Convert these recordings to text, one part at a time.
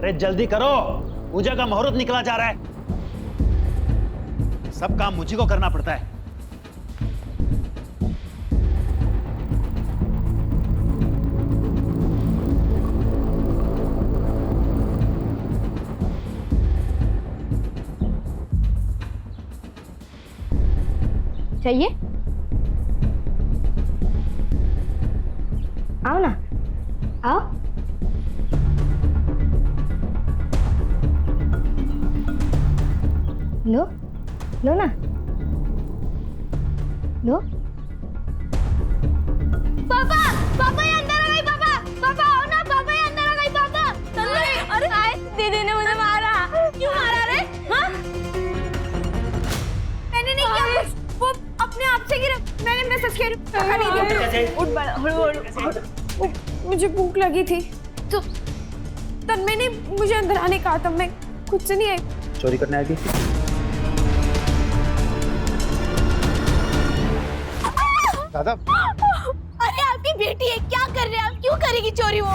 अरे जल्दी करो, पूजा का मुहूर्त निकला जा रहा है। सब काम मुझी को करना पड़ता है। चाहिए? आओ ना, आओ। लो, लो ना, लो। पापा, पापा ये अंदर आ गई। पापा, पापा आओ ना। पापा ये अंदर आ गई। पापा, अरे आए, दीदी ने मुझे मारा। क्यों मारा रे? हाँ? मैंने नहीं किया कुछ, वो अपने आप से गिरा। मैंने मैसेज किया। उठ बड़ा, मुझे भूख लगी थी तो तन्मय ने मुझे अंदर आने कहा था। मैं खुद से नहीं आई। चोरी करने आ गई? दादा, अरे आपकी बेटी है, क्या कर रहे हैं आप? क्यों करेगी चोरी वो?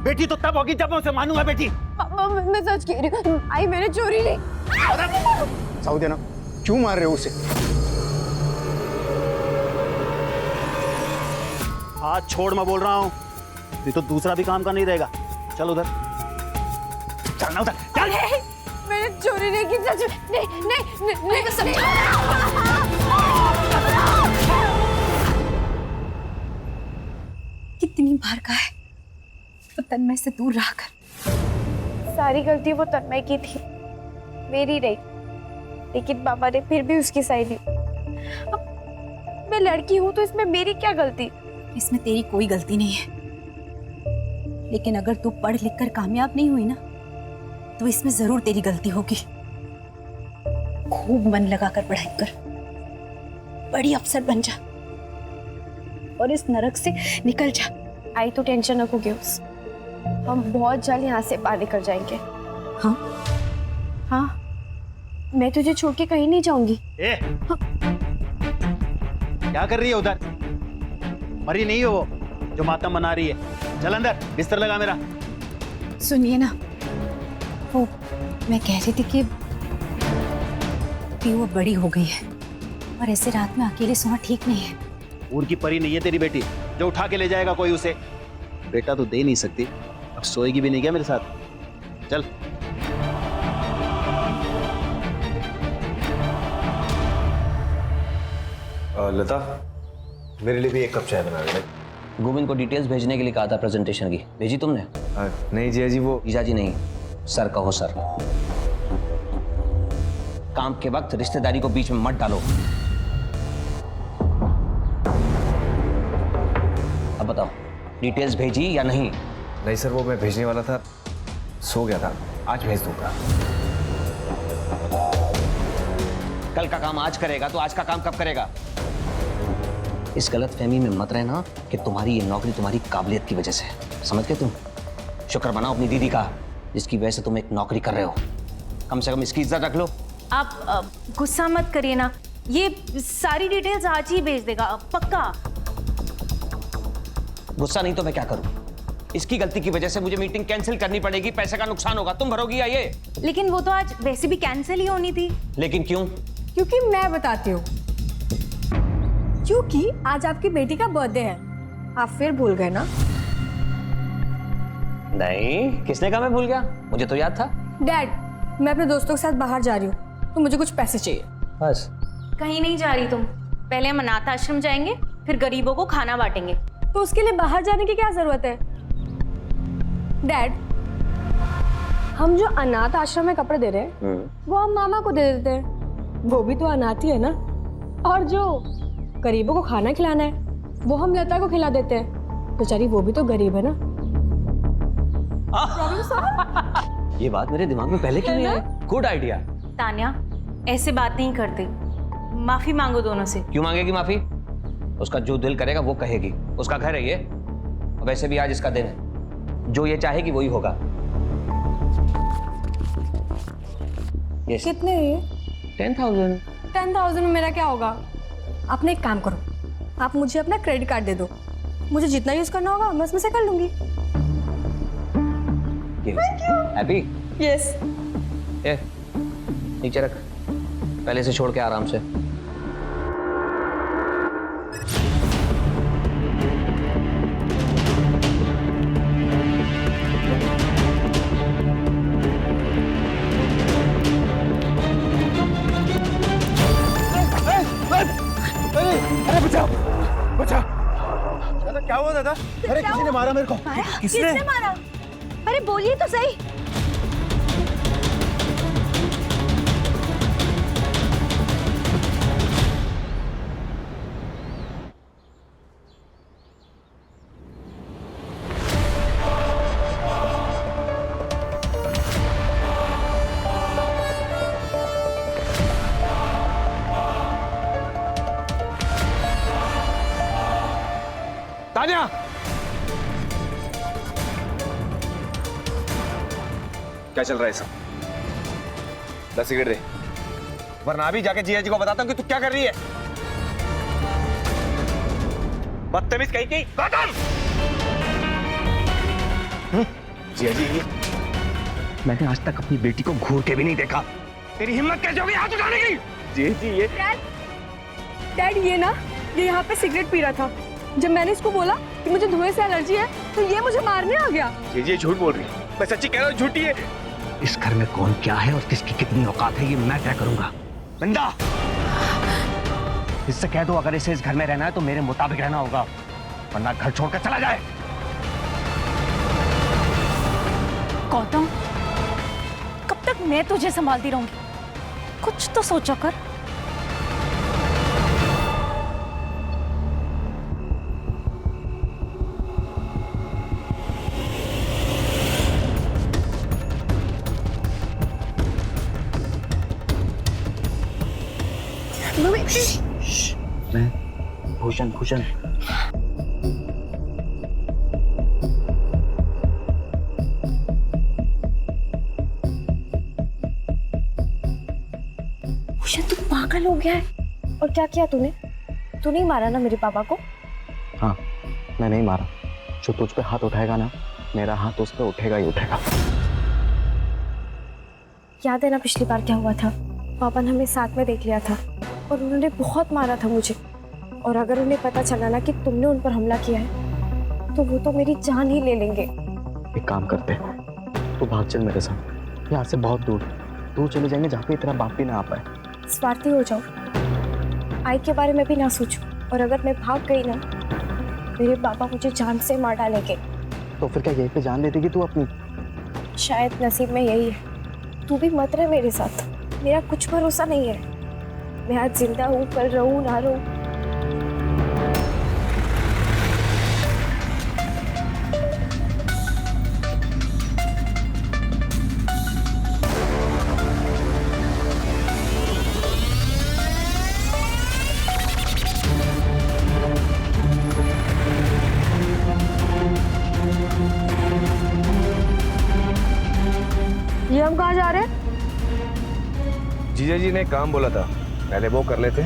बेटी तो तब होगी जब मैं उसे मानूंगा। बेटी पापा, मैं सच कह रही हूँ, आई मैंने चोरी नहीं। साउदी ना, क्यों मार रहे हो उसे? हाथ छोड़, मैं बोल रहा हूँ। नहीं तो दूसरा भी काम का नहीं रहेगा। चल उधर, चलना उधर, चल। मैंने चोरी नहीं की। सच नहीं, नहीं, नहीं, कितनी बार कहा है वो तन्मय से दूर रहा कर। सारी गलती वो तन्मय की थी, मेरी नहीं। लेकिन पापा ने फिर भी उसकी साइड ली। अब मैं लड़की हूँ तो इसमें मेरी क्या गलती? इसमें तेरी कोई गलती नहीं है, लेकिन अगर तू पढ़ लिख कर कामयाब नहीं हुई ना तो इसमें जरूर तेरी गलती होगी। खूब मन लगाकर पढ़ाई कर, बड़ी अफसर बन जा और इस नरक से निकल जा। आई तो टेंशन रखो गेम्स, हम बहुत जल्द यहाँ से बाहर निकल जाएंगे। हाँ हाँ, मैं तुझे छोड़ के कहीं नहीं जाऊंगी। क्या कर रही है उधर? मरी नहीं हो वो जो मातम मना रही है। चल अंदर, बिस्तर लगा मेरा। सुनिए ना, वो मैं कह रही थी कि वो बड़ी हो गई है और ऐसे रात में अकेले सोना ठीक नहीं है। ऊर की परी नहीं है तेरी बेटी जो उठा के ले जाएगा कोई उसे। बेटा तो दे नहीं सकती, अब सोएगी भी नहीं क्या मेरे साथ? चल। लता, मेरे लिए भी एक कप चाय बना दे। गोविंद को डिटेल्स भेजने के लिए कहा था प्रेजेंटेशन की, भेजी तुमने? नहीं जिया जी, वो जीजा जी नहीं, सर कहो सर। काम के वक्त रिश्तेदारी को बीच में मत डालो। अब बताओ, डिटेल्स भेजी या नहीं? नहीं सर, वो मैं भेजने वाला था, सो गया था। आज भेज दूंगा। कल का काम आज करेगा तो आज का काम कब करेगा? इस गलतफहमी में मत रहना कि तुम्हारी ये नौकरी तुम्हारी काबिलियत की वजह से है। समझ गए तुम? शुक्र मनाओ अपनी दीदी का, जिसकी वजह से तुम एक नौकरी कर रहे हो। कम से कम इसकी इज्जत रख लो। आप गुस्सा मत करिए ना, ये सारी डिटेल्स आज ही भेज देगा पक्का। गुस्सा नहीं तो मैं क्या करूं? इसकी गलती की वजह से मुझे मीटिंग कैंसिल करनी पड़ेगी, पैसे का नुकसान होगा। तुम भरोगी या ये? लेकिन वो तो आज वैसे भी कैंसिल ही होनी थी। लेकिन क्यों? क्योंकि मैं बताती हूँ, क्योंकि आज आपकी बेटी का बर्थडे है। आप फिर भूल गए ना? नहीं, किसने कहा मैं भूल गया? मुझे तो याद था। डैड, मैं अपने दोस्तों के साथ बाहर जा रही हूँ तो मुझे कुछ पैसे चाहिए। बस? कहीं नहीं जा रही तुम, पहले हम अनाथ आश्रम जाएंगे, फिर गरीबों को खाना बांटेंगे। तो उसके लिए बाहर जाने की क्या जरूरत है? डैड, हम जो अनाथ आश्रम में कपड़े दे रहे हैं वो हम मामा को दे देते हैं, वो भी तो अनाथ ही है ना। और जो गरीबों को खाना खिलाना है वो हम लता को खिला देते हैं, बेचारी वो भी तो गरीब है ना। ये बात मेरे दिमाग में पहले क्यों नहीं आई? Good idea. तान्या, ऐसे बात नहीं करते, माफी मांगो दोनों से। क्यों मांगेगी माफी? उसका जो दिल करेगा वो कहेगी, उसका घर है ये। वैसे भी आज इसका दिन है, जो ये चाहेगी वही होगा। yes. कितने है ये? 10,000। 10,000 में मेरा क्या होगा? आपने एक काम करो, आप मुझे अपना क्रेडिट कार्ड दे दो, मुझे जितना यूज करना होगा मैं उसमें से कर लूंगी। हैप्पी? यस। ए, नीचे रख, पहले से छोड़ के आराम से। अरे बचाओ बचाओ। दादा क्या हुआ दादा? अरे किसी ने मारा मेरे को। किसने मारा? अरे बोलिए तो सही। तान्या, क्या चल रहा है सब? 10 सिगरेट दे, वरना अभी जाके जिया जी को बताता हूँ कि तू क्या कर रही है। बदतमीज कहीं की खत्म। जिया जी, मैंने आज तक अपनी बेटी को घूर के भी नहीं देखा। तेरी हिम्मत कैसे होगी हाथ उठाने की? जी जी ये डैड ये यहाँ पे सिगरेट पी रहा था। जब मैंने इसको बोला कि मुझे धुएं से एलर्जी है तो ये मुझे मारने आ गया। जी झूठ बोल रही है। मैं सच्ची कह रहा हूँ, झूठी है। इस घर में कौन क्या है और किसकी कितनी औकात है ये मैं तय करूंगा। बंदा, इससे कह दो अगर इसे इस घर में रहना है तो मेरे मुताबिक रहना होगा, वरना घर छोड़कर चला जाए। गौतम, कब तक मैं तुझे संभालती रहूंगी? कुछ तो सोचा कर। भूषण भूषण तू पागल हो गया है। और क्या किया तूने? तू नहीं मारा ना मेरे पापा को? हाँ, मैं नहीं मारा। जो तुझ पे हाथ उठाएगा ना, मेरा हाथ उस पे उठेगा ही उठेगा। याद है ना पिछली बार क्या हुआ था? पापा ने हमें साथ में देख लिया था और उन्होंने बहुत मारा था मुझे। और अगर उन्हें पता चला ना कि तुमने उन पर हमला किया है तो वो तो मेरी जान ही ले लेंगे। एक काम करते हैं, तू भाग चल मेरे साथ, यहाँ से बहुत दूर दूर चले जाएंगे जहाँ पे तेरा बाप भी ना आ पाए। स्वार्थी हो जाओ, आई के बारे में भी ना सोचो। और अगर मैं भाग गई ना, मेरे पापा मुझे जान से मार डालेंगे। तो फिर क्या यहीं पे जान दे देगी तू अपनी? शायद नसीब में यही है। तू भी मत रह मेरे साथ, मेरा कुछ भरोसा नहीं है। मैं आज जिंदा हूँ, कल रहूँ ना रहूँ। ये हम कहाँ जा रहे हैं? जीजा जी ने काम बोला था, पहले वो कर लेते,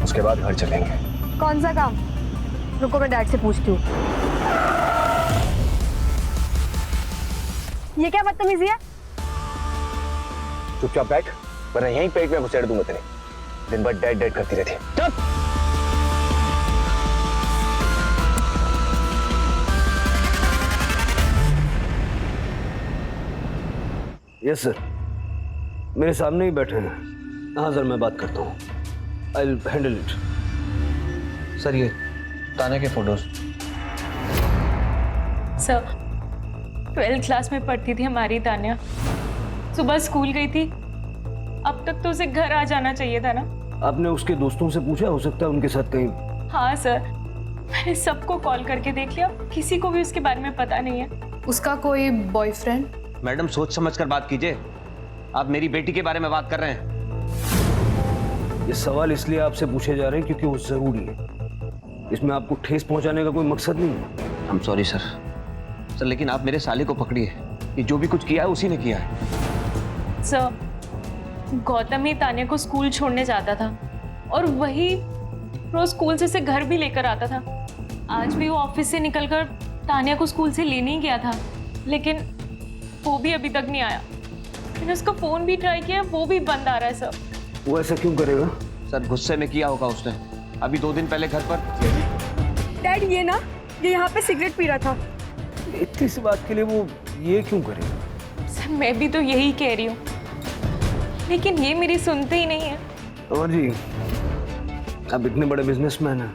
उसके बाद घर चलेंगे। कौन सा काम? रुको मैं डैड से पूछती हूँ। ये क्या बदतमीजी है? चुपचाप बैठ, वरना यहीं पेट में घुसेड़ दूंगा तेरे। दिन भर डैड डैड करती रहती है। चुप। यस सर, मेरे सामने ही बैठे हैं। हाँ सर, मैं बात करता हूँ। I will handle it. Sir ये तान्या के फोटोज। सर, 12th क्लास में पढ़ती थी हमारी तान्या। सुबह स्कूल गई थी, अब तक तो उसे घर आ जाना चाहिए था ना। आपने उसके दोस्तों से पूछा? हो सकता है उनके साथ कहीं। हाँ सर, मैंने सबको कॉल करके देख लिया, किसी को भी उसके बारे में पता नहीं है। उसका कोई बॉयफ्रेंड? मैडम सोच समझ कर बात कीजिए, आप मेरी बेटी के बारे में बात कर रहे हैं। ये सवाल इसलिए आपसे पूछे जा रहे हैं क्योंकि वो जरूरी है। इसमें आपको ठेस पहुंचाने का कोई मकसद नहीं है। I'm sorry सर, लेकिन आप मेरे साले को पकड़िए, ये जो भी कुछ किया है उसी ने किया है। सर, गौतम ही तान्या को स्कूल छोड़ने जाता था और वही रोज स्कूल से घर भी लेकर आता था। आज भी वो ऑफिस से निकलकर तान्या को स्कूल से लेने ही गया था, लेकिन वो भी अभी तक नहीं आया। मैंने उसका फोन भी ट्राई किया, वो भी बंद आ रहा है सर। वो ऐसा क्यों करेगा? सर गुस्से में किया होगा उसने। अभी 2 दिन पहले घर पर डैड ये यहाँ पे सिगरेट पी रहा था। इतनी सी बात के लिए वो ये क्यों करेगा? सर मैं भी तो यही कह रही हूँ, लेकिन ये मेरी सुनते ही नहीं है। और जी, आप इतने बड़े बिजनेसमैन हैं,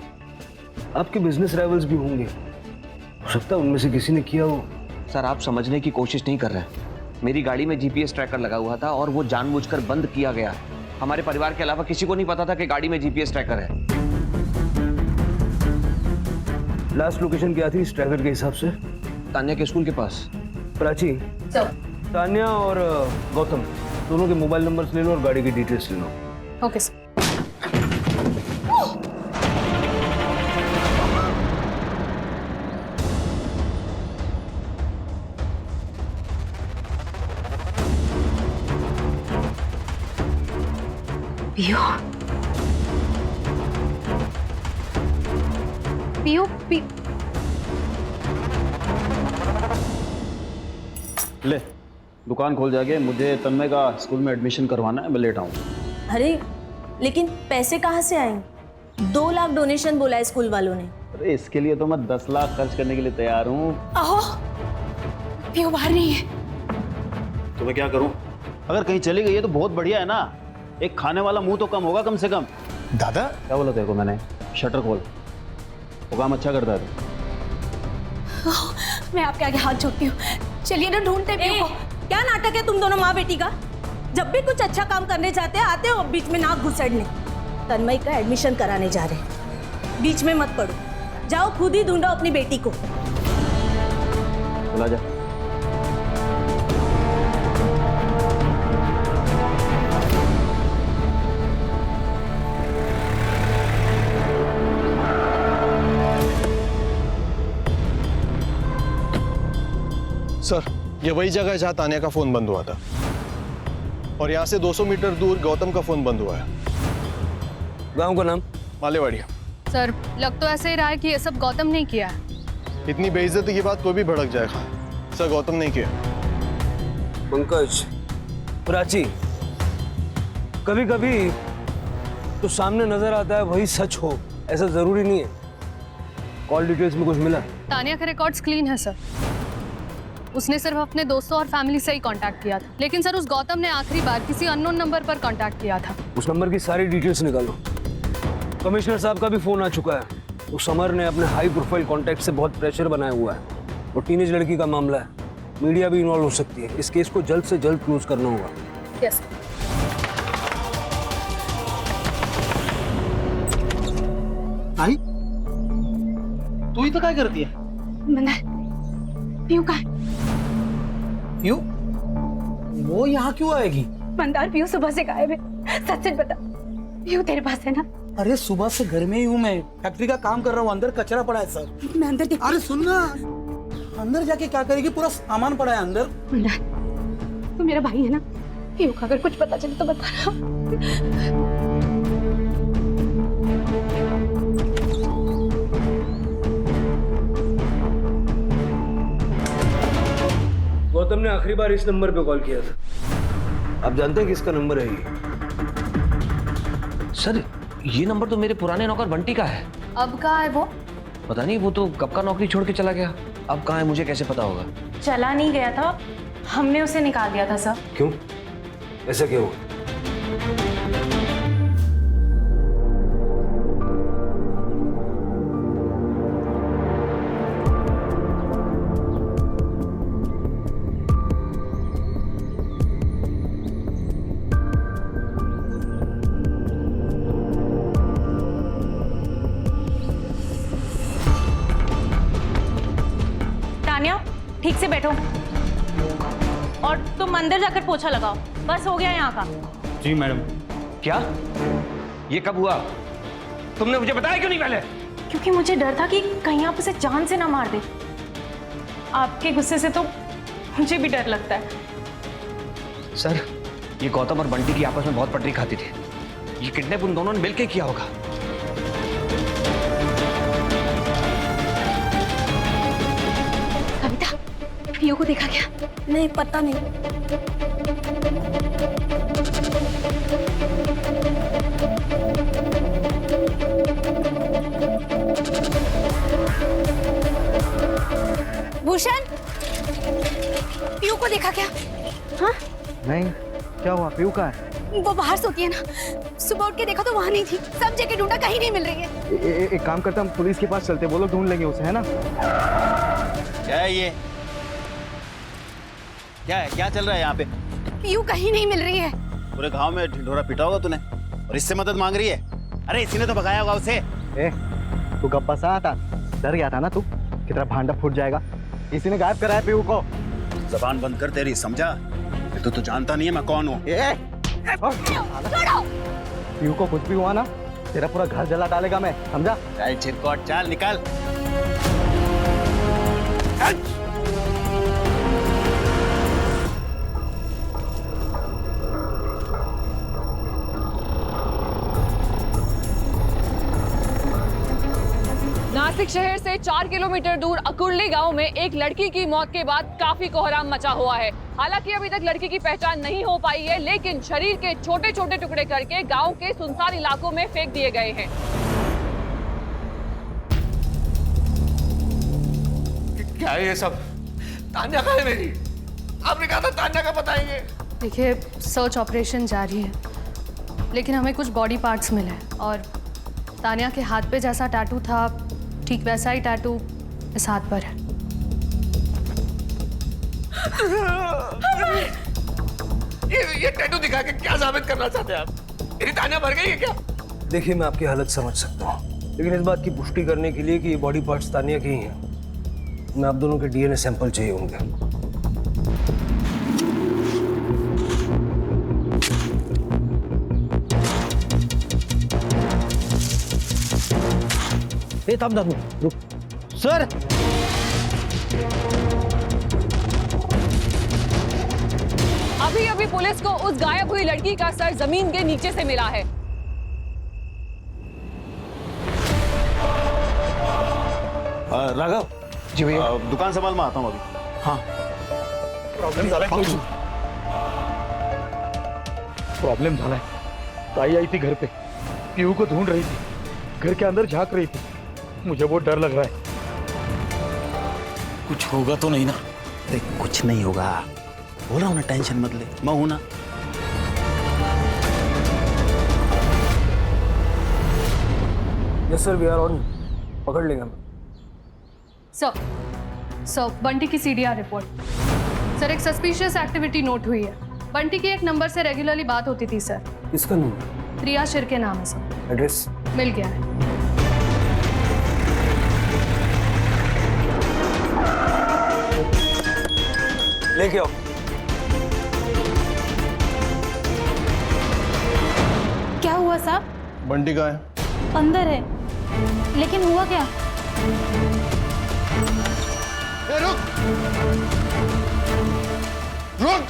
आपके बिजनेस राइवल्स भी होंगे, हो सकता है उनमें से किसी ने किया हो। सर आप समझने की कोशिश नहीं कर रहे। मेरी गाड़ी में जीपीएस ट्रैकर लगा हुआ था और वो जानबूझकर बंद किया गया। हमारे परिवार के अलावा किसी को नहीं पता था कि गाड़ी में जीपीएस ट्रैकर है। लास्ट लोकेशन क्या थी इस ट्रैकर के हिसाब से? तान्या के स्कूल के पास। प्राची, तान्या और गौतम दोनों के मोबाइल नंबर्स ले लो और गाड़ी की डिटेल्स ले लो। Okay sir. पियो पियो पियो ले दुकान खोल जाके, मुझे तन्मय का स्कूल में एडमिशन करवाना है, मैं लेट आऊँ। अरे लेकिन पैसे कहाँ से आएंगे? 2 लाख डोनेशन बोला है स्कूल वालों ने। अरे इसके लिए तो मैं 10 लाख खर्च करने के लिए तैयार हूँ। आहो पियो बाहर नहीं है। तो मैं क्या करूँ? अगर कहीं चली गई है तो बहुत बढ़िया है ना, एक खाने वाला मुंह तो कम होगा कम से कम। दादा क्या बोला तेरे को मैंने? शटर खोल, वो काम अच्छा करता है। मैं आपके आगे हाथ जोड़ती हूँ, चलिए ना ढूंढते पियो को। क्या नाटक है तुम दोनों माँ बेटी का? जब भी कुछ अच्छा काम करने जाते हैं आते हो बीच में नाक घुसड़ने। तन्मय का एडमिशन कराने जा रहे हैं, बीच में मत पड़ो, जाओ खुद ही ढूंढो अपनी बेटी को। चला जा। सर, ये वही जगह है जहाँ तान्या का फोन बंद हुआ था, और यहाँ से 200 मीटर दूर गौतम का फोन बंद हुआ है। गांव का नाम? मालेवाड़ी। सर लग तो ऐसे ही रहा है कि ये सब गौतम ने किया है। इतनी बेइज्जती की बात कोई भी भड़क जाएगा। सर गौतम नहीं किया। पंकज, प्राची, कभी कभी तो सामने नजर आता है वही सच हो, ऐसा जरूरी नहीं है। कॉल डिटेल्स में कुछ मिला? तानिया के रिकॉर्ड्स क्लीन है सर। उसने सिर्फ अपने दोस्तों और फैमिली से ही कांटेक्ट किया था, लेकिन सर उस गौतम ने आखिरी बार किसी अननोन नंबर पर कांटेक्ट किया था। उस नंबर की सारी डिटेल्स निकालो। कमिश्नर साहब का भी फोन आ चुका है। उस समर ने अपने हाई प्रोफाइल कॉन्टैक्ट से बहुत प्रेशर बनाया हुआ है। वो टीनेज लड़की का मामला है, मीडिया भी इन्वॉल्व हो सकती है। इस केस को जल्द से जल्द क्लोज करना होगा। यस। आई तू ही तो क्या करती है? मंदार पियो का है? पियो? वो यहाँ क्यों आएगी? मंदार पियो सुबह से गायब है, सच सच बता। पियो तेरे पास है ना? अरे सुबह से घर में ही हूँ मैं, फैक्ट्री का काम कर रहा हूँ, अंदर कचरा पड़ा है सर। मैं अंदर देख। अरे सुन ना, अंदर जाके क्या करेगी? पूरा सामान पड़ा है अंदर। मंदार तू मेरा भाई है ना, पियो का अगर कुछ पता चले तो बता। गौतम ने आखिरी बार इस नंबर पे कॉल किया था। आप जानते हैं किसका नंबर है ये? सर ये नंबर तो मेरे पुराने नौकर बंटी का है। अब कहाँ है वो? पता नहीं, वो तो कब का नौकरी छोड़ के चला गया। अब कहाँ है मुझे कैसे पता होगा? चला नहीं गया था, हमने उसे निकाल दिया था सर। क्यों? ऐसा क्यों हुआ? तान्या ठीक से बैठो और तुम अंदर जाकर पोछा लगाओ। बस हो गया यहाँ का। जी मैडम। क्या? ये कब हुआ? तुमने मुझे बताया क्यों नहीं पहले? क्योंकि मुझे डर था कि कहीं आप उसे जान से ना मार दे। आपके गुस्से से तो मुझे भी डर लगता है। सर ये गौतम और बंटी की आपस में बहुत पटरी खाती थी। ये किडनैप उन दोनों ने मिलकर किया होगा। कविता पीयू को देखा क्या? नहीं, पता नहीं। भूषण, पीयू को देखा क्या? हाँ? नहीं, क्या हुआ? पीयू कहाँ है? वो बाहर सोती है ना, सुबह उठ के देखा तो वहां नहीं थी। सब जगह ढूंढा, कहीं नहीं मिल रही है। एक काम करते हम पुलिस के पास चलते, वो लोग ढूंढ लेंगे उसे, है ना? क्या है ये? क्या है? क्या चल रहा है यहाँ पे? पीयू कहीं नहीं मिल रही है। पूरे गांव में ढिंढोरा पीटा होगा तूने और इससे मदद मांग रही है? अरे इसी ने तो भगाया होगा उसे। तू गप्पा सा था, डर गया था ना तू कि तेरा भांडा फूट जाएगा। इसी ने गायब कराया पीयू को। जबान बंद कर तेरी, समझा? ये तो जानता नहीं है मैं कौन हूँ। पीयू को कुछ भी हुआ ना, तेरा पूरा घर जला डालेगा मैं, समझा? चल चिरकोट, चल निकल। नासिक शहर से 4 किलोमीटर दूर अकुर्ली गांव में एक लड़की की मौत के बाद काफी कोहराम मचा हुआ है। हालांकि अभी तक लड़की की पहचान नहीं हो पाई है, लेकिन शरीर के छोटे छोटे टुकड़े करके गांव के सुनसान इलाकों में फेंक दिए गए हैं। क्या है ये सब? तान्या कहाँ है मेरी? आपने कहा था तान्या का बताएंगे। देखिए, सर्च ऑपरेशन जारी है, लेकिन हमें कुछ बॉडी पार्ट्स मिले हैं और तान्या के हाथ पे जैसा टैटू था, ठीक वैसा ही टैटू इस हाथ पर है। ये टैटू दिखा के क्या साबित करना चाहते हैं आप? मेरी तान्या मर गई है क्या? देखिए, मैं आपकी हालत समझ सकता हूँ, लेकिन इस बात की पुष्टि करने के लिए कि ये बॉडी पार्ट्स तान्या के ही हैं, मैं आप दोनों के डीएनए सैंपल चाहिए होंगे। थम रुक सर। अभी अभी पुलिस को उस गायब हुई लड़की का सर जमीन के नीचे से मिला है। राघव जी भैया, दुकान संभाल मैं आता हूँ अभी। हाँ, प्रॉब्लम झाला। ताई आई थी घर पे, पीयू को ढूंढ रही थी, घर के अंदर झांक रही थी। मुझे बहुत डर लग रहा है। कुछ होगा तो नहीं ना? अरे कुछ नहीं होगा, बोल रहा हूँ ना, टेंशन मत ले, मैं हूं ना। Yes sir, we are on. पकड़ लेंगे हम। सर, बंटी की सीडीआर रिपोर्ट। सर, एक सस्पिशियस एक्टिविटी नोट हुई है। बंटी की एक नंबर से रेगुलरली बात होती थी सर। किसका नंबर? प्रिया शिर के नाम है सर। एड्रेस मिल गया है। लेके आओ। क्या हुआ साहब? बंटी कहाँ है? अंदर है, लेकिन हुआ क्या? ए, रुक रुक।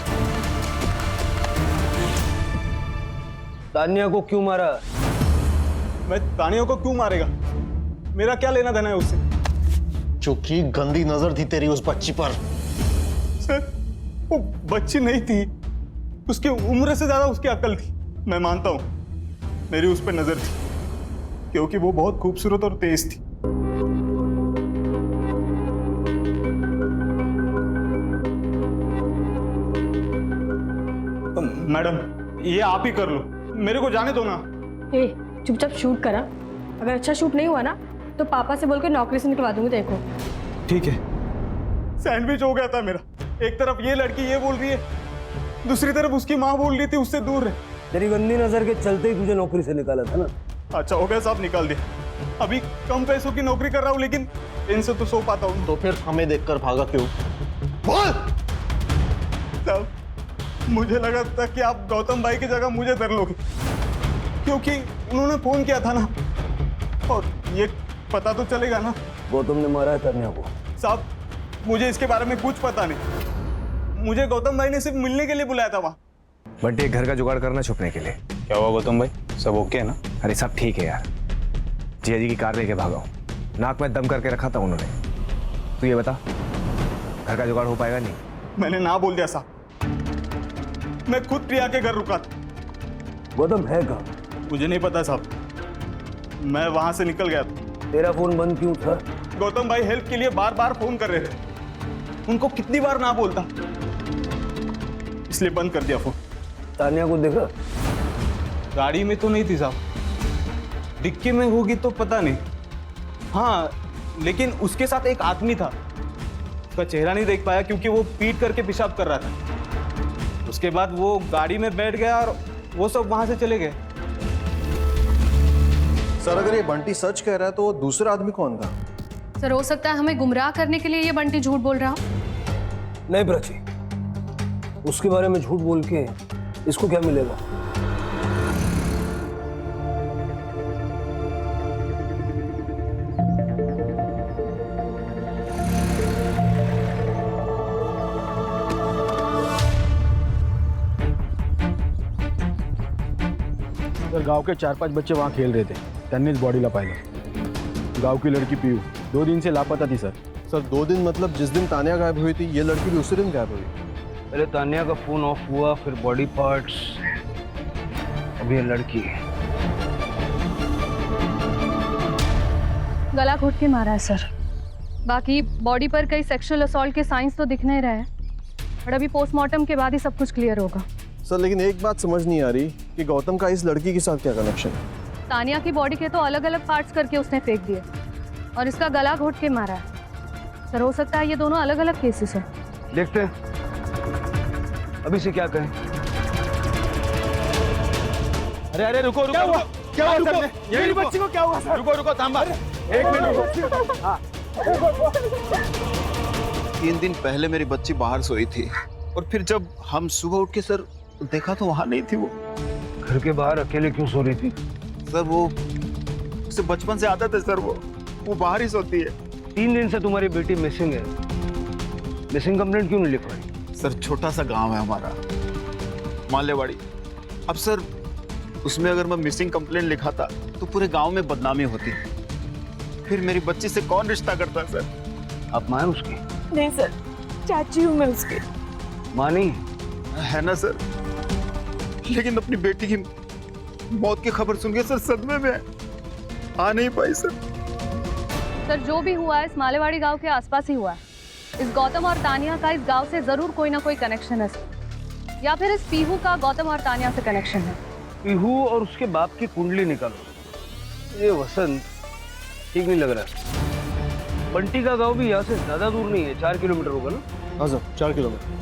तान्या को क्यों मारा? मैं तानिया को क्यों मारेगा? मेरा क्या लेना देना है उससे? चूंकि गंदी नजर थी तेरी उस बच्ची पर। सर, वो बच्ची नहीं थी, उसकी उम्र से ज्यादा उसकी अकल थी। मैं मानता हूं मेरी उस पर नजर थी, क्योंकि वो बहुत खूबसूरत और तेज थी। मैडम, ये आप ही कर लो, मेरे को जाने दो ना। ए, चुपचाप शूट करा। अगर अच्छा शूट नहीं हुआ ना तो पापा से बोल के नौकरी से निकलवा दूंगी। देखो ठीक है। सैंडविच हो गया था मेरा। एक तरफ ये लड़की ये बोल रही है, दूसरी तरफ उसकी माँ बोल रही थी उससे दूर रहे। तेरी गंदी नजर के चलते ही तुझे नौकरी से निकाला था ना। अच्छा हो गया साहब, निकाल दिया। अभी कम पैसों की नौकरी कर रहा हूँ, लेकिन इनसे तो सो पाता हूँ। तो फिर हमें देखकर भागा क्यों? बोल साहब, मुझे लगा था कि आप गौतम भाई की जगह मुझे धर लोगे, क्योंकि उन्होंने फोन किया था ना, और ये पता तो चलेगा ना। गौतम ने मारा है तान्या को। साहब, मुझे इसके बारे में कुछ पता नहीं। मुझे गौतम भाई ने सिर्फ मिलने के लिए बुलाया था वहाँ। बंटी, एक घर का जुगाड़ करना छुपने के लिए। क्या हुआ गौतम भाई, सब ओके है ना? अरे सब ठीक है यार, जिया जी की कार लेके भागा हूँ। नाक में दम करके रखा था उन्होंने। तू ये बता, घर का जुगाड़ हो पाएगा नहीं। मैंने ना बोल दिया साहब, मैं खुद प्रिया के घर रुका था। गौतम है कहाँ? मुझे नहीं पता साहब, मैं वहां से निकल गया था। तेरा फोन बंद क्यों था? गौतम भाई हेल्प के लिए बार बार फोन कर रहे थे, उनको कितनी बार ना बोलता, इसलिए बंद कर दिया फोन। तानिया को देखा? गाड़ी में तो नहीं थी साहब, डिक्की में होगी तो पता नहीं। हाँ, लेकिन उसके साथ एक आदमी था, उसका चेहरा नहीं देख पाया क्योंकि वो पीट करके पेशाब कर रहा था। उसके बाद वो गाड़ी में बैठ गया और वो सब वहां से चले गए। सर अगर ये बंटी सच कह रहा है तो वो दूसरा आदमी कौन था? सर हो सकता है हमें गुमराह करने के लिए ये बंटी झूठ बोल रहा हो। नहीं प्राची, उसके बारे में झूठ बोल के इसको क्या मिलेगा? तर गाव के 4-5 बच्चे वहाँ खेल रहे थे, त्यांनीच बॉडीला पाहिलं। गाव की लड़की पीयू 2 दिन से लापता थी सर। सर 2 दिन मतलब जिस दिन तानिया गायब हुई थी ये लड़की भी उसी दिन गायब हुई? पहले तानिया का फोन ऑफ हुआ, फिर बॉडी पार्ट्स, अब ये लड़की। गला घोट के मारा है सर। बाकी बॉडी पर कई सेक्सुअल असॉल्ट के साइंस तो दिख नहीं रहे हैं, और अभी पोस्टमार्टम के बाद ही सब कुछ क्लियर होगा। सर लेकिन एक बात समझ नहीं आ रही कि गौतम का इस लड़की के साथ क्या कनेक्शन है? तानिया की बॉडी के तो अलग अलग पार्ट्स करके उसने फेंक दिए, और इसका गला घोट के मारा है। सर हो सकता है ये दोनों अलग अलग केसेस हैं। देखते हैं अभी से क्या कहें। अरे अरे रुको रुको, क्या हुआ सर? मेरी बच्ची को क्या हुआ सर? रुको रुको, थांबा, 1 मिनट रुको। 3 दिन पहले मेरी बच्ची बाहर सोई थी, और फिर जब हम सुबह उठ के सर देखा तो वहां नहीं थी वो। घर के बाहर अकेले क्यों सो रही थी? सर वो उसे बचपन से आदत है सर, वो बाहर ही सोती है। 3 दिन से तुम्हारी बेटी मिसिंग है, मिसिंग कंप्लेंट क्यों नहीं लिखवाई? सर छोटा सा गांव है हमारा, मालेवाड़ी। अब सर उसमें अगर मैं मिसिंग कंप्लेंट लिखाता तो पूरे गांव में बदनामी होती, फिर मेरी बच्ची से कौन रिश्ता करता सर? आप माँ हैं उसकी? नहीं सर, चाची हूँ मैं उसकी। माँ नहीं है ना सर, लेकिन अपनी बेटी की मौत की खबर सुन के सर सदमे में आ नहीं पाई सर। सर जो भी हुआ है इस मालेवाड़ी गांव के आसपास ही हुआ है। इस गौतम और तानिया का इस गांव से जरूर कोई ना कोई कनेक्शन है सर, या फिर इस पीहू का गौतम और तानिया से कनेक्शन है। पीहू और उसके बाप की कुंडली निकालो। ये वसंत ठीक नहीं लग रहा। बंटी का गांव भी यहाँ से ज्यादा दूर नहीं है, 4 किलोमीटर होगा ना? हाँ सर 4 किलोमीटर।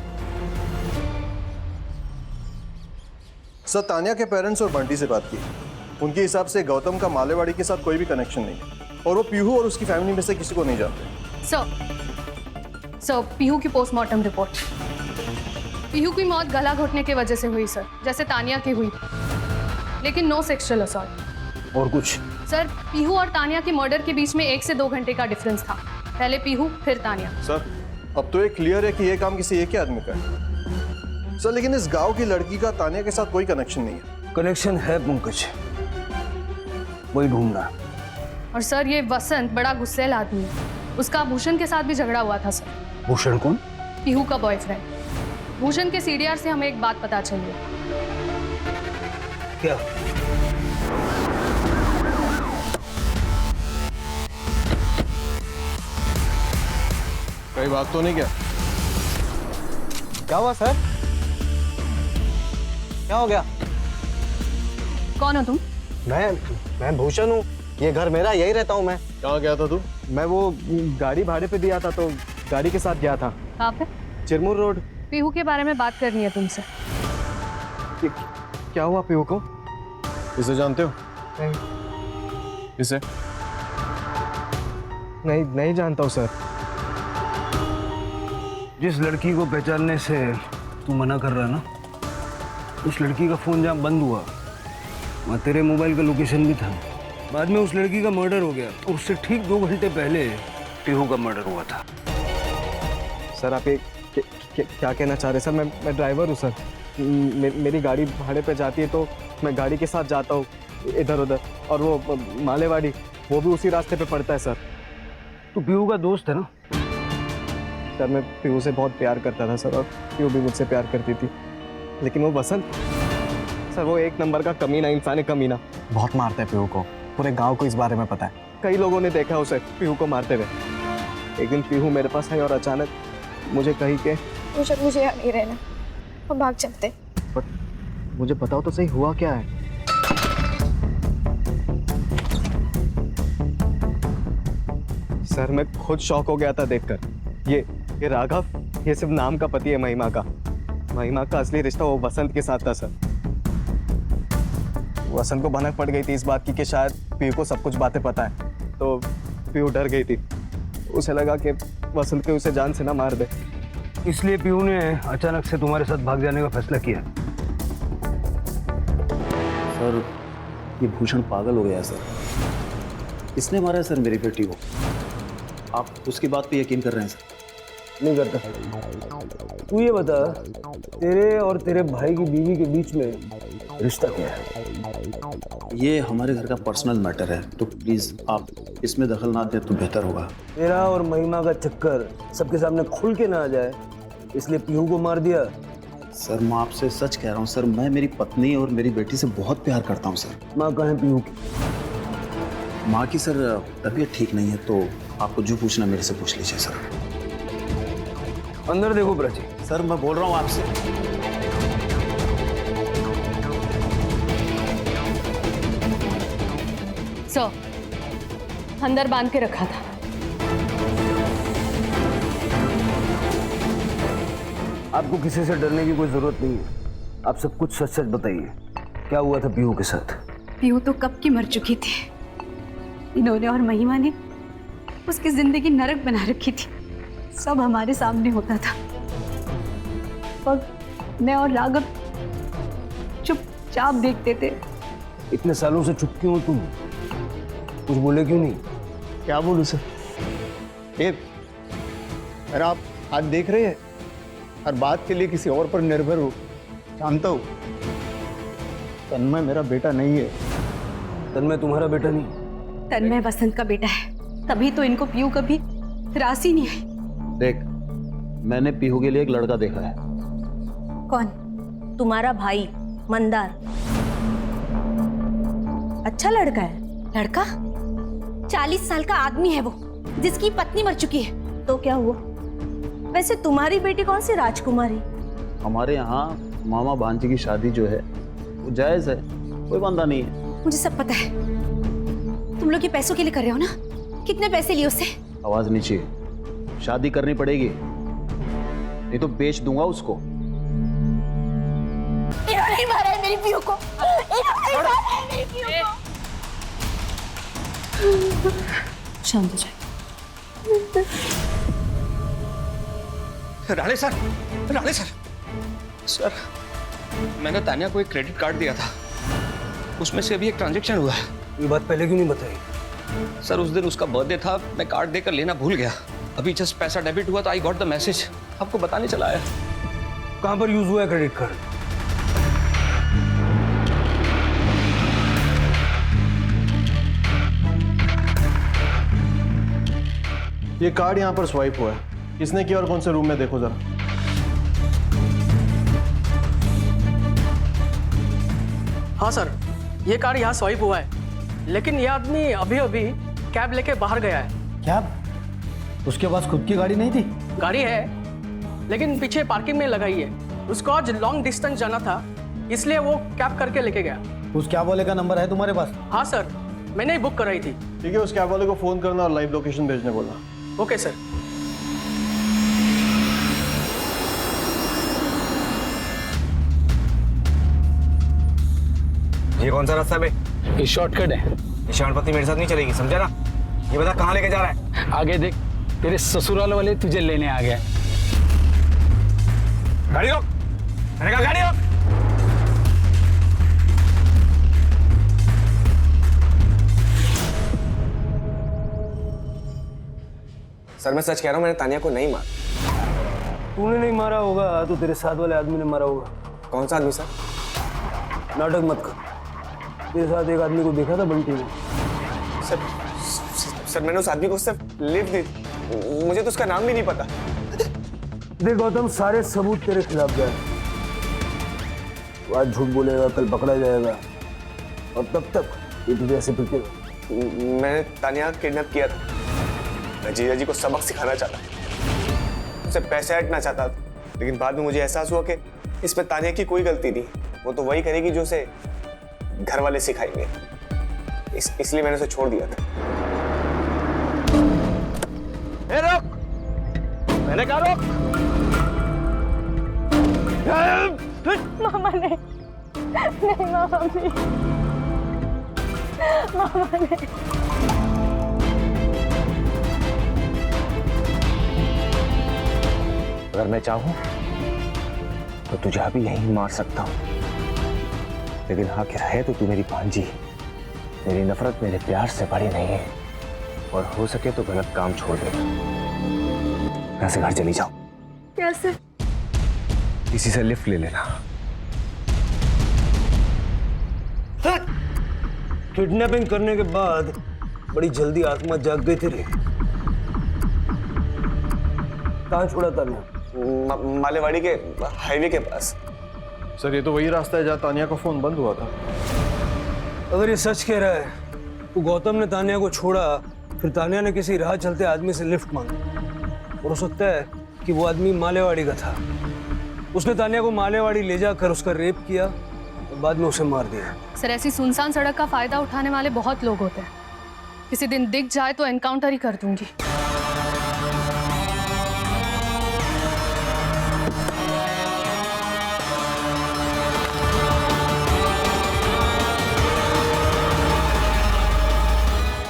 सर तानिया के पेरेंट्स और बंटी से बात की, उनके हिसाब से गौतम का मालेवाड़ी के साथ कोई भी कनेक्शन नहीं है, और वो पीहू और उसकी फैमिली में से किसी को नहीं जानते। सर पीहू की पोस्टमार्टम रिपोर्ट। पीहू की मौत गला घोटने की वजह से हुई सर, जैसे तानिया की हुई, लेकिन नो सेक्सुअल असॉल्ट। और कुछ? सर पीहू और तानिया की मर्डर के बीच में 1 से 2 घंटे का डिफरेंस था, पहले पीहू फिर तानिया। सर अब तो ये क्लियर है कि ये काम किसी एक ही आदमी का है सर, लेकिन इस गांव की लड़की का तानिया के साथ कोई कनेक्शन नहीं है। कनेक्शन है पंकज, वही ढूंढना। और सर ये वसंत बड़ा गुस्सैल आदमी है, उसका भूषण के साथ भी झगड़ा हुआ था सर। भूषण कौन? पीहू का बॉयफ्रेंड। भूषण के सीडीआर से हमें एक बात पता चली है। क्या? कोई बात तो नहीं? क्या हुआ सर? क्या हो गया? कौन हो तुम? मैं भूषण हूँ, ये घर मेरा, यही रहता हूँ मैं। कहाँ गया था तू? मैं वो गाड़ी भाड़े पे दिया था तो गाड़ी के साथ गया था। कहाँ पे? चिरमुर रोड। पीहू के बारे में बात करनी है तुमसे। क्या हुआ पीहू को? इसे जानते हो? नहीं। इसे? नहीं जानता हूँ सर। जिस लड़की को पहचानने से तू मना कर रहा ना, उस लड़की का फोन जहाँ बंद हुआ वहाँ तेरे मोबाइल का लोकेशन भी था। बाद में उस लड़की का मर्डर हो गया, और उससे ठीक 2 घंटे पहले पीहू का मर्डर हुआ था। सर आप ये क्या कहना चाह रहे हैं? सर मैं ड्राइवर हूँ सर, मेरी गाड़ी भाड़े पे जाती है तो मैं गाड़ी के साथ जाता हूँ इधर उधर, और वो मालेवाड़ी वो भी उसी रास्ते पे पड़ता है सर। तू पीहू का दोस्त है ना? सर मैं पीहू से बहुत प्यार करता था सर, और पीहू भी मुझसे प्यार करती थी, लेकिन वो वसंत सर वो एक नंबर का कमीना इंसान है, कमीना। बहुत मारता है पीहू को, पूरे गांव को इस बारे में पता है। कई लोगों ने देखा उसे पीहू को मारते हुए। एक दिन पीहू मेरे पास आई और अचानक मुझे कही कि मुझे यहाँ नहीं रहना, हम भाग चलते। बट मुझे बताओ तो सही हुआ क्या है? सर मैं खुद शॉक हो गया था देखकर। ये राघव, ये सिर्फ नाम का पति है महिमा का। महिमा का असली रिश्ता वो वसंत के साथ था सर। वसंत को भनक पड़ गई थी इस बात की कि शायद पीहू को सब कुछ बातें पता है, तो पीहू डर गई थी। उसे लगा कि वसंत के उसे जान से ना मार दे, इसलिए पीहू ने अचानक से तुम्हारे साथ भाग जाने का फैसला किया। सर ये भूषण पागल हो गया सर, इसने मारा है सर मेरी बेटी को। आप उसकी बात पे यकीन कर रहे हैं सर? नहीं करता। तू ये बता, तेरे और तेरे भाई की बीवी के बीच में रिश्ता क्या है? ये हमारे घर का पर्सनल मैटर है, तो प्लीज आप इसमें दखल ना दें तो बेहतर होगा। तेरा और महिमा का चक्कर सबके सामने खुल के ना आ जाए, इसलिए पीहू को मार दिया। सर मैं आपसे सच कह रहा हूँ सर, मैं मेरी पत्नी और मेरी बेटी से बहुत प्यार करता हूँ सर। माँ कहाँ है पीहू की? माँ की सर तबीयत ठीक नहीं है, तो आपको जो पूछना मेरे से पूछ लीजिए सर। अंदर देखो प्राची। सर मैं बोल रहा हूँ आपसे। सर, अंदर बांध के रखा था। आपको किसी से डरने की कोई जरूरत नहीं है, आप सब कुछ सच सच बताइए। क्या हुआ था पीहू के साथ? पीहू तो कब की मर चुकी थी। इन्होंने और महिमा ने उसकी जिंदगी नरक बना रखी थी। सब हमारे सामने होता था और मैं और राघव चुपचाप देखते थे। इतने सालों से चुप क्यों हो तुम? कुछ बोले क्यों नहीं? क्या बोलूं सर? ये अरे आप आज देख रहे हैं, हर बात के लिए किसी और पर निर्भर हो। जानता हूँ तन्मय मेरा बेटा नहीं है। तन्मय तुम्हारा बेटा नहीं? तन्मय वसंत का बेटा है, तभी तो इनको पीहू कभी रास ही नहीं आई। देख, मैंने पीहू के लिए एक लड़का देखा है। कौन? तुम्हारा भाई मंदार। अच्छा लड़का है। लड़का? 40 साल का आदमी है वो, जिसकी पत्नी मर चुकी है। तो क्या हुआ? वैसे तुम्हारी बेटी कौन सी राजकुमारी? हमारे यहाँ मामा भांजी की शादी जो है वो जायज है, कोई बंदा नहीं है। मुझे सब पता है। तुम लोग ये पैसों के लिए कर रहे हो ना? कितने पैसे लिए उससे? आवाज नीचे। शादी करनी पड़ेगी, नहीं तो बेच दूंगा उसको। इन्होंने ही मारा है मेरी पीहू को। इन्होंने ही मारा है मेरी पीहू को। शांत हो जाए। Rane sir, Rane sir, sir मैंने तान्या को एक क्रेडिट कार्ड दिया था, उसमें से अभी एक ट्रांजैक्शन हुआ है। ये बात पहले क्यों नहीं बताई? सर उस दिन उसका बर्थडे था, मैं कार्ड देकर लेना भूल गया। अभी जस्ट पैसा डेबिट हुआ तो आई गॉट द मैसेज, आपको बताने चला आया। कहाँ पर यूज हुआ है क्रेडिट कार्ड? ये कार्ड यहाँ पर स्वाइप हुआ है। किसने किया और कौन से रूम में, देखो जरा। हाँ सर, ये कार्ड यहाँ स्वाइप हुआ है, लेकिन ये आदमी अभी अभी कैब लेके बाहर गया है। कैब? उसके पास खुद की गाड़ी नहीं थी? गाड़ी है, लेकिन पीछे पार्किंग में लगाई है। उसको आज लॉन्ग डिस्टेंस जाना था, इसलिए वो कैब करके लेके गया। उस कैब वाले का नंबर है तुम्हारे पास? हाँ सर, मैंने ही बुक कराई थी। ठीक है, उस कैब वाले को फोन करना और लाइव लोकेशन भेजने बोलना। Okay sir. ये कौन सा रास्ता है? ये शॉर्टकट है। ये शानपति मेरे साथ नहीं चलेगी, समझा ना? ये बता कहाँ लेके जा रहा है? आगे देख, तेरे ससुराल वाले तुझे लेने आ गए। गाड़ी रोक, मैंने कहा गाड़ी रोक। सर मैं सच कह रहा हूँ, मैंने तानिया को नहीं मारा। तूने नहीं मारा होगा तो तेरे साथ वाले आदमी ने मारा होगा। कौन सा आदमी सर? नाटक मत कर। तेरे साथ एक आदमी को देखा था बंटी ने। सर मैंने उस आदमी को सिर्फ लिफ्ट दी, मुझे तो उसका नाम भी नहीं पता। देख गौतम, सारे सबूत तेरे खिलाफ गए। आज झूठ बोलेगा, कल पकड़ा जाएगा, और तब तक ये तुझे ऐसे पिटेगा। मैंने तानिया किडनैप किया था। मैं जीजा जी को सबक सिखाना चाहता था, उसे पैसे हटना चाहता था, लेकिन बाद में मुझे एहसास हुआ कि इसमें तानिया की कोई गलती नहीं। वो तो वही करेगी जो उसे घर वाले सिखाएंगे। इसलिए मैंने उसे छोड़ दिया था। ए रुक! मैंने कहा रुक! मामा ने नहीं, मामा ने अगर मैं चाहूं तो तुझे अभी यहीं मार सकता हूं, लेकिन आखिर है तो तू मेरी भांजी। मेरी नफरत मेरे प्यार से बड़ी नहीं है, और हो सके तो गलत काम छोड़ दे। यहाँ से घर चली जाओ। कैसे? किसी से लिफ्ट ले लेना। किडनैपिंग करने के बाद बड़ी जल्दी आत्मा जाग गई तेरी। कहाँ छोड़ा तानिया? मालेवाड़ी के हाईवे के पास। सर ये तो वही रास्ता है जहाँ तानिया का फोन बंद हुआ था। अगर ये सच कह रहा है तो गौतम ने तानिया को छोड़ा, फिर तानिया ने किसी राह चलते आदमी से लिफ्ट मांगी, और हो सकता है कि वो आदमी मालेवाड़ी का था। उसने तानिया को मालेवाड़ी ले जाकर उसका रेप किया और बाद में उसे मार दिया। सर, ऐसी सुनसान सड़क का फायदा उठाने वाले बहुत लोग होते हैं। किसी दिन दिख जाए तो एनकाउंटर ही कर दूंगी।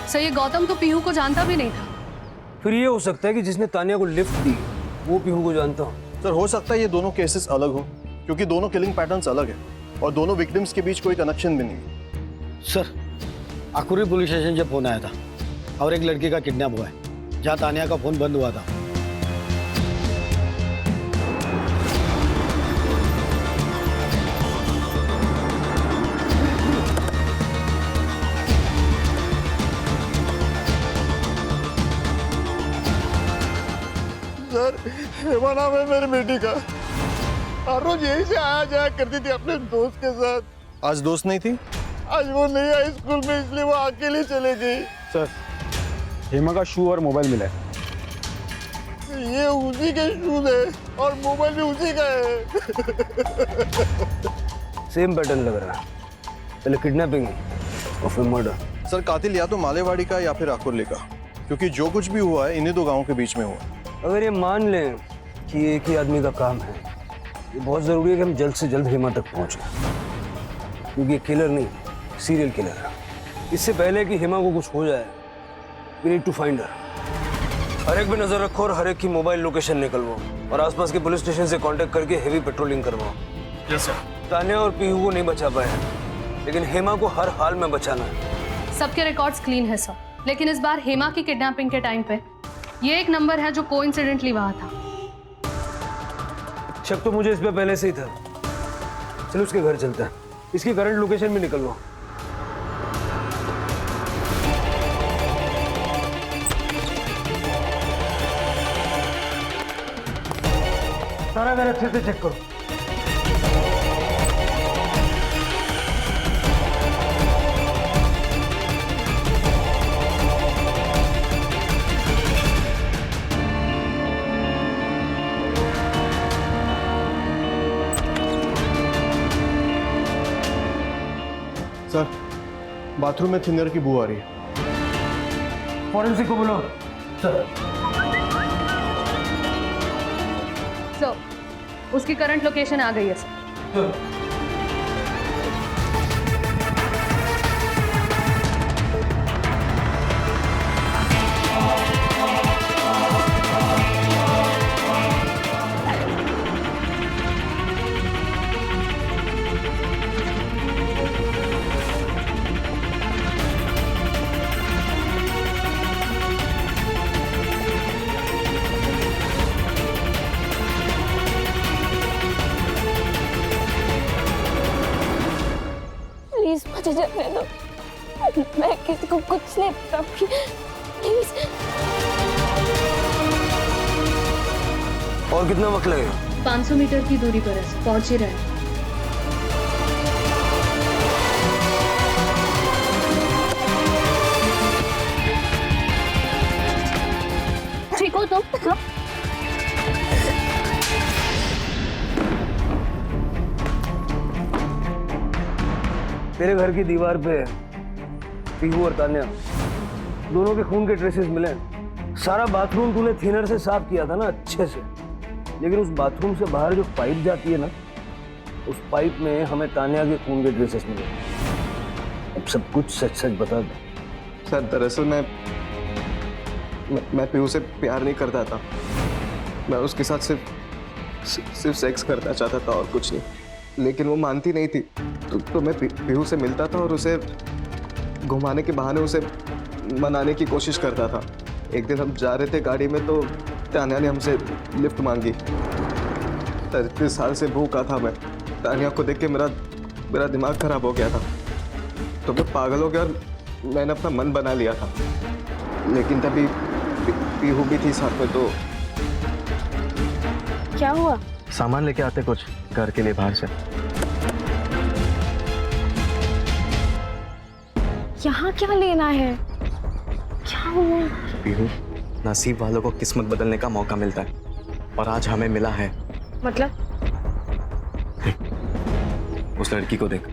सर, ये गौतम तो पीहू को जानता भी नहीं था। फिर ये हो सकता है कि जिसने तानिया को लिफ्ट दी वो पीहू को जानता हो। सर हो सकता है ये दोनों केसेस अलग हो, क्योंकि दोनों किलिंग पैटर्न्स अलग है और दोनों विक्टिम्स के बीच कोई कनेक्शन भी नहीं। सर, आकुरी पुलिस स्टेशन से फोन आया था और एक लड़की का किडनैप हुआ है, जहाँ तानिया का फोन बंद हुआ था। सर, हेमा नाम है मेरी बेटी का। हर रोज यही से आया जाया करती थी अपने दोस्त के साथ। आज दोस्त नहीं थी? आज वो नहीं आई स्कूल में, इसलिए वो अकेले चले गई। सर, हेमा का शू और मोबाइल मिला है। ये उसी के शूज है और मोबाइल भी उसी का है। सेम पैटर्न लग रहा है, पहले किडनैपिंग और फिर मर्डर। सर कातिल या तो मालेवाड़ी का या फिर आकुर्ली का, क्योंकि जो कुछ भी हुआ है इन्हीं दो गांवों के बीच में हुआ। अगर ये मान लें कि एक ही आदमी का काम है, ये बहुत ज़रूरी है कि हम जल्द से जल्द हेमा तक पहुंचें, क्योंकि ये किलर नहीं, सीरियल किलर है। इससे पहले कि हेमा को कुछ हो जाए, we need to find her. हर एक पे नजर रखो और हर एक की मोबाइल लोकेशन निकलवाओ, और आसपास के पुलिस स्टेशन से कांटेक्ट करके हेवी पेट्रोलिंग करवाओ। Yes sir. तानिया और पीहू को नहीं बचा पाए, लेकिन हेमा को हर हाल में बचाना है। सबके रिकॉर्ड्स क्लीन है सर, लेकिन इस बार हेमा की किडनैपिंग के टाइम पे ये एक नंबर है जो कोइंसिडेंटली वहां था। शक तो मुझे इस पे पहले से ही था। चलो उसके घर चलते हैं, इसकी करंट लोकेशन भी निकलवाओ। सारा घर अच्छे से चेक करो। सर बाथरूम में थिनर की बू आ रही है। फॉरेंसिक को बोलो। सर उसकी करंट लोकेशन आ गई है सर। प्लीज मुझे जाने दो, मैं किसी को कुछ नहीं पता। प्लीज और कितना वक्त लगेगा? 500 मीटर की दूरी पर है, पहुंच ही रहे हैं। ठीक हो तुम? तेरे घर की दीवार पे पीहू और तान्या दोनों के खून के ट्रेसेस मिले। सारा बाथरूम तूने थिनर से साफ किया था ना अच्छे से, लेकिन उस बाथरूम से बाहर जो पाइप जाती है ना, उस पाइप में हमें तान्या के खून के ट्रेसेस मिले। अब सब कुछ सच सच बता दे। सर दरअसल मैं पीहू से प्यार नहीं करता था। मैं उसके साथ सिर्फ सेक्स करना चाहता था और कुछ नहीं, लेकिन वो मानती नहीं थी। तो मैं पीहू से मिलता था और उसे घुमाने के बहाने उसे मनाने की कोशिश करता था। एक दिन हम जा रहे थे गाड़ी में तो तान्या ने हमसे लिफ्ट मांगी। 33 साल से भूखा था मैं। तान्या को देख के मेरा दिमाग खराब हो गया था, तो मैं पागल हो गया और मैंने अपना मन बना लिया था। लेकिन तभी पीहू भी थी साथ में। तो क्या हुआ? सामान लेके आते कुछ घर के लिए बाहर से। यहाँ क्या लेना है? क्या हुआ? पीहू, नसीब वालों को किस्मत बदलने का मौका मिलता है और आज हमें मिला है। मतलब? उस लड़की को देख,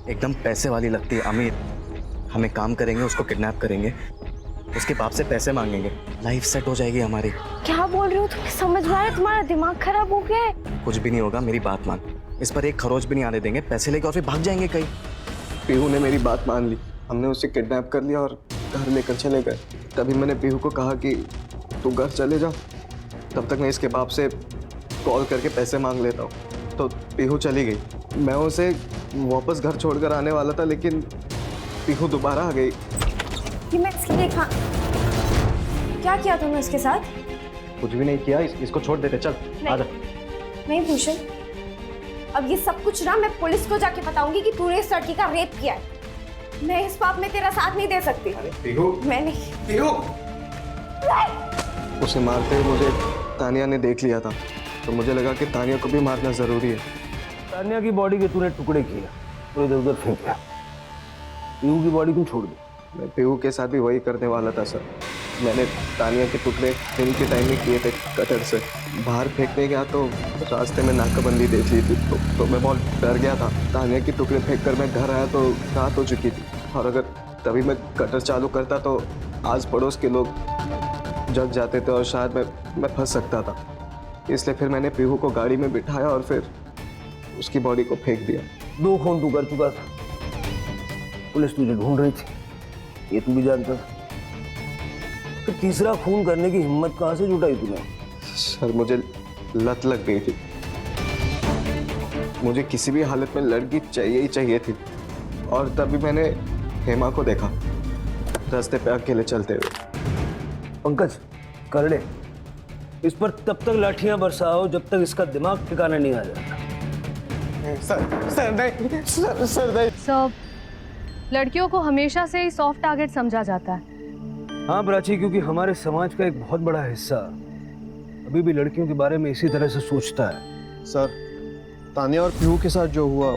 एकदम पैसे वाली लगती है, अमीर। हमें काम करेंगे, उसको किडनैप करेंगे, उसके बाप से पैसे मांगेंगे, लाइफ सेट हो जाएगी हमारी। क्या बोल रहे हो? तुम्हें समझ में आ रहा है? तुम्हारा दिमाग खराब हो गया है? कुछ भी नहीं होगा, मेरी बात मान। इस पर एक खरोच भी नहीं आने देंगे, पैसे लेके और फिर भाग जाएंगे कहीं। पीहू ने मेरी बात मान ली। हमने उसे किडनैप कर लिया और घर लेकर चले गए। तभी मैंने पीहू को कहा कि तू घर चले जा, तब तक मैं इसके बाप से कॉल करके पैसे मांग लेता हूँ। तो पीहू चली गई। मैं उसे वापस घर छोड़कर आने वाला था, लेकिन पीहू दोबारा आ गई। कि मैं इसके लिए क्या किया तुमने उसके साथ? कुछ भी नहीं किया, इसको छोड़ देते। चल आजा। नहीं भूषण, अब ये सब कुछ ना मैं पुलिस को जाके बताऊंगी कि तूने इस लड़की का रेप किया है। मैं इस पाप में तेरा साथ नहीं दे सकती। पीहू, मैं नहीं। पीहू! उसे मारते हुए मुझे तानिया ने देख लिया था, तो मुझे लगा कि तानिया को भी मारना जरूरी है। तान्या की बॉडी के तूने टुकड़े किए और इधर उधर फेंक दिया। पीहू की बॉडी क्यों छोड़ दी? मैं पीहू के साथ भी वही करने वाला था सर। मैंने तानिया के टुकड़े दिन के टाइम में किए थे कटर से। बाहर फेंकने गया तो रास्ते में नाकाबंदी देख ली थी, तो मैं बहुत डर गया था। तानिया के टुकड़े फेंक कर मैं घर आया तो रात हो चुकी थी, और अगर तभी मैं कटर चालू करता तो आस पड़ोस के लोग जग जाते थे और शायद मैं फंस सकता था। इसलिए फिर मैंने पीहू को गाड़ी में बिठाया और फिर उसकी बॉडी को फेंक दिया। 2 खून तू कर चुका था, पुलिस तुझे ढूंढ रही थी, ये तू भी जानता था। फिर तीसरा खून करने की हिम्मत कहाँ से जुटाई तूने? सर मुझे लत लग गई थी। मुझे किसी भी हालत में लड़की चाहिए ही चाहिए थी, और तभी मैंने हेमा को देखा रास्ते पे अकेले चलते हुए। पंकज, करड़े, इस पर तब तक लाठियां बरसाओ जब तक इसका दिमाग ठिकाना नहीं आ जाता। सर नहीं, सर नहीं। सब लड़कियों को हमेशा से ही सॉफ्ट टारगेट समझा जाता है। हाँ प्राची, क्योंकि हमारे समाज का एक बहुत बड़ा हिस्सा अभी भी लड़कियों के बारे में इसी तरह से सोचता है। सर, तानिया और पीहू के साथ जो हुआ,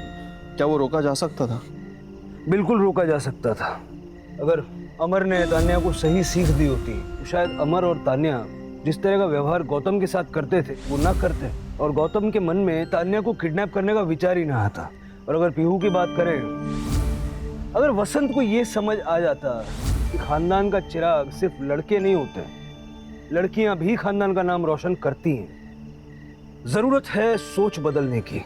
क्या वो रोका जा सकता था? बिल्कुल रोका जा सकता था। अगर अमर ने तान्या को सही सीख दी होती तो शायद अमर और तान्या जिस तरह का व्यवहार गौतम के साथ करते थे वो ना करते, और गौतम के मन में तान्या को किडनैप करने का विचार ही ना आता। और अगर पीहू की बात करें, अगर वसंत को ये समझ आ जाता कि खानदान का चिराग सिर्फ लड़के नहीं होते, लड़कियां भी खानदान का नाम रोशन करती हैं। जरूरत है सोच बदलने की।